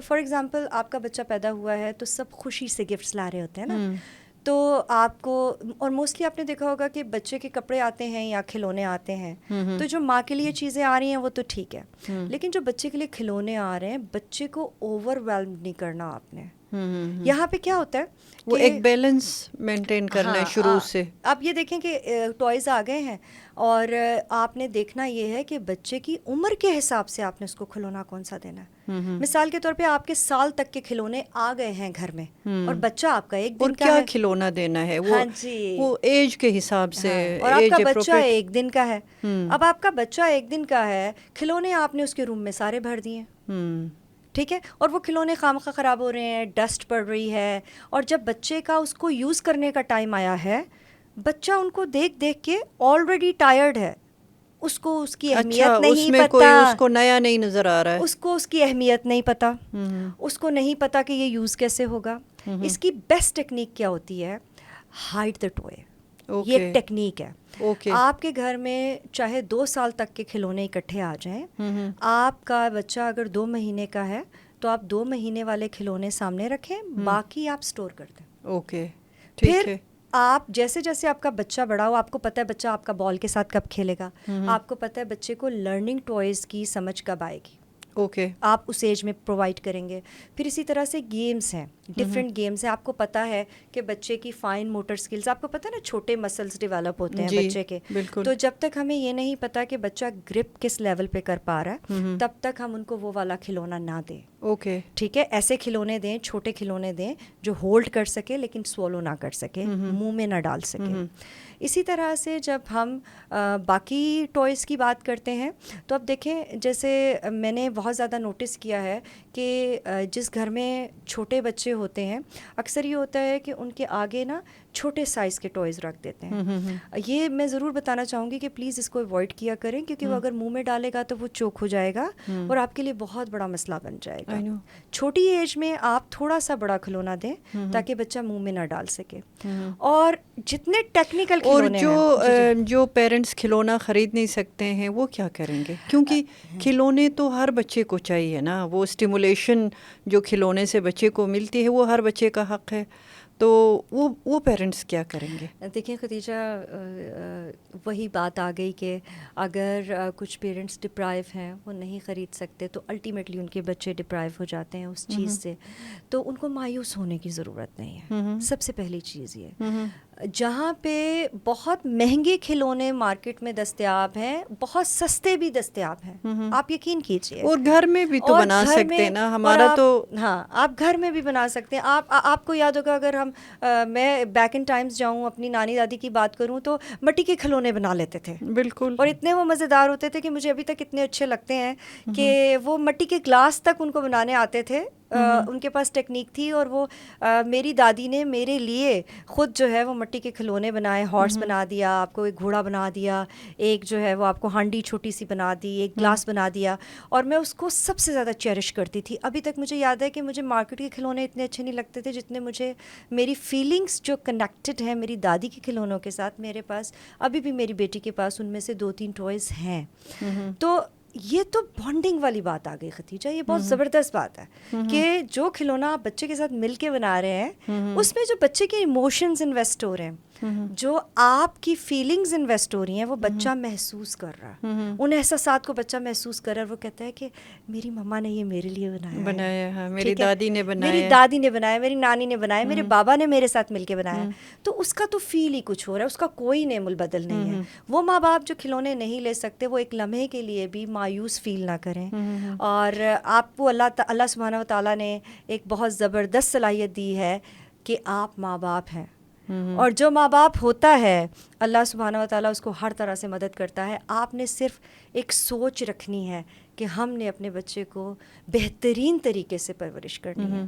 For example आपका बच्चा पैदा हुआ है तो सब खुशी से गिफ्ट्स ला रहे होते हैं ना, तो आपको, और मोस्टली आपने देखा होगा कि बच्चे के कपड़े आते हैं या खिलौने आते हैं, तो जो माँ के लिए चीज़ें आ रही हैं वो तो ठीक है, लेकिन जो बच्चे के लिए खिलौने आ रहे हैं, बच्चे को ओवरवेल्म नहीं करना आपने। यहाँ पे क्या होता है वो एक बैलेंस मेंटेन करना है शुरू से। आप ये देखें कि टॉयज़ आ गए हैं और आपने देखना ये है कि बच्चे की उम्र के हिसाब से आपने उसको खिलौना कौन सा देना है। मिसाल के तौर पे आपके साल तक के खिलौने आ गए हैं घर में और बच्चा आपका एक दिन का है, क्या खिलौना देना है वो, हाँ जी, वो एज के हिसाब से, और आपका बच्चा एक दिन का है। अब आपका बच्चा एक दिन का है, खिलौने आपने उसके रूम में सारे भर दिए, ठीक है, और वो खिलौने खामखा ख़राब हो रहे हैं, डस्ट पड़ रही है, और जब बच्चे का उसको यूज़ करने का टाइम आया है, बच्चा उनको देख देख के ऑलरेडी टायर्ड है, उसको उसकी अहमियत नहीं उसमें पता, कोई उसको नया नहीं नज़र आ रहा है, उसको उसकी अहमियत नहीं पता, उसको नहीं पता कि ये यूज़ कैसे होगा। इसकी बेस्ट टेक्निक क्या होती है? Hide the toy. ये एक टेक्निक है। आपके घर में चाहे 2 साल तक के खिलौने इकट्ठे आ जाएं, आपका बच्चा अगर 2 महीने का है तो आप 2 महीने वाले खिलौने सामने रखें, बाकी आप स्टोर कर दें। फिर आप जैसे जैसे आपका बच्चा बड़ा हो, आपको पता है बच्चा आपका बॉल के साथ कब खेलेगा, आपको पता है बच्चे को लर्निंग टॉयज़ की समझ कब आएगी, आप उस एज में प्रोवाइड करेंगे। फिर इसी तरह से गेम्स हैं, डिफरेंट गेम्स हैं, आपको पता है कि बच्चे की फाइन मोटर स्किल्स, आपको पता है ना छोटे मसल्स डेवलप होते हैं बच्चे के, तो जब तक हमें ये नहीं पता कि बच्चा ग्रिप किस लेवल पे कर पा रहा है, तब तक हम उनको वो वाला खिलौना ना दें। ठीक है, ऐसे खिलौने दें, छोटे खिलौने दें जो होल्ड कर सके लेकिन स्वॉलो ना कर सके, मुंह में ना डाल सके। इसी तरह से जब हम बाकी टॉयज़ की बात करते हैं तो अब देखें, जैसे मैंने बहुत ज़्यादा नोटिस किया है कि जिस घर में छोटे बच्चे होते हैं, अक्सर ये होता है कि उनके आगे ना छोटे साइज़ के टॉयज़ रख देते हैं। ये मैं ज़रूर बताना चाहूँगी कि प्लीज़ इसको अवॉइड किया करें, क्योंकि वो अगर मुंह में डालेगा तो वो चोक हो जाएगा और आपके लिए बहुत बड़ा मसला बन जाएगा। छोटी एज में आप थोड़ा सा बड़ा खिलौना दें ताकि बच्चा मुंह में ना डाल सके। और जितने टेक्निकल खिलौने और जो पेरेंट्स खिलौना ख़रीद नहीं सकते हैं वो क्या करेंगे? क्योंकि खिलौने तो हर बच्चे को चाहिए ना, वो स्टिमुलेशन जो खिलौने से बच्चे को मिलती है वो हर बच्चे का हक़ है, तो वो पेरेंट्स क्या करेंगे? देखिए खदीजा, वही बात आ गई कि अगर कुछ पेरेंट्स डिप्राइव हैं, वो नहीं ख़रीद सकते, तो अल्टीमेटली उनके बच्चे डिप्राइव हो जाते हैं उस चीज़ से, तो उनको मायूस होने की ज़रूरत नहीं है। सबसे पहली चीज़ ये, जहाँ पे बहुत महंगे खिलौने मार्केट में दस्तियाब हैं, बहुत सस्ते भी दस्तियाब हैं, आप यकीन कीजिए, और घर में भी तो बना सकते हैं ना, हमारा तो हाँ, आप घर में भी बना सकते हैं। आपको याद होगा, अगर हम मैं बैक इन टाइम्स जाऊँ, अपनी नानी दादी की बात करूँ, तो मिट्टी के खिलौने बना लेते थे, बिल्कुल, और इतने वो मज़ेदार होते थे कि मुझे अभी तक इतने अच्छे लगते हैं कि वो मिट्टी के ग्लास तक उनको बनाने आते थे। उनके पास टेक्निक थी, और वो मेरी दादी ने मेरे लिए ख़ुद जो है वो मिट्टी के खिलौने बनाए, हॉर्स बना दिया, आपको एक घोड़ा बना दिया, एक जो है वो आपको हांडी छोटी सी बना दी, एक ग्लास बना दिया, और मैं उसको सबसे ज़्यादा चेरिश करती थी। अभी तक मुझे याद है कि मुझे मार्केट के खिलौने इतने अच्छे नहीं लगते थे जितने मुझे मेरी फीलिंग्स जो कनेक्टेड है मेरी दादी के खिलौनों के साथ, मेरे पास अभी भी मेरी बेटी के पास उनमें से 2-3 टॉयज़ हैं। तो ये तो बॉन्डिंग वाली बात आ गई खतीजा, ये बहुत ज़बरदस्त बात है कि जो खिलौना आप बच्चे के साथ मिल के बना रहे हैं, उसमें जो बच्चे के इमोशंस इन्वेस्ट हो रहे हैं, जो आपकी फीलिंग्स इन्वेस्ट हो रही हैं, वो बच्चा महसूस कर रहा है, उन एहसासात को बच्चा महसूस कर रहा है। वो कहता है कि मेरी मम्मा ने ये मेरे लिए बनाया है, मेरी दादी ने बनाया, मेरी दादी ने बनाया, मेरी नानी ने बनाया, मेरे बाबा ने मेरे साथ मिलके बनाया, तो उसका तो फील ही कुछ हो रहा है, उसका कोई नेमुल बदल नहीं है। वो माँ बाप जो खिलौने नहीं ले सकते, वो एक लम्हे के लिए भी मायूस फील ना करें। और आपको अल्लाह सुब्हानहू व तआला ने एक बहुत ज़बरदस्त सलाहियत दी है कि आप माँ बाप हैं, और जो माँ बाप होता है अल्लाह सुब्हानहू व तआला उसको हर तरह से मदद करता है। आपने सिर्फ एक सोच रखनी है कि हमने अपने बच्चे को बेहतरीन तरीके से परवरिश करनी है।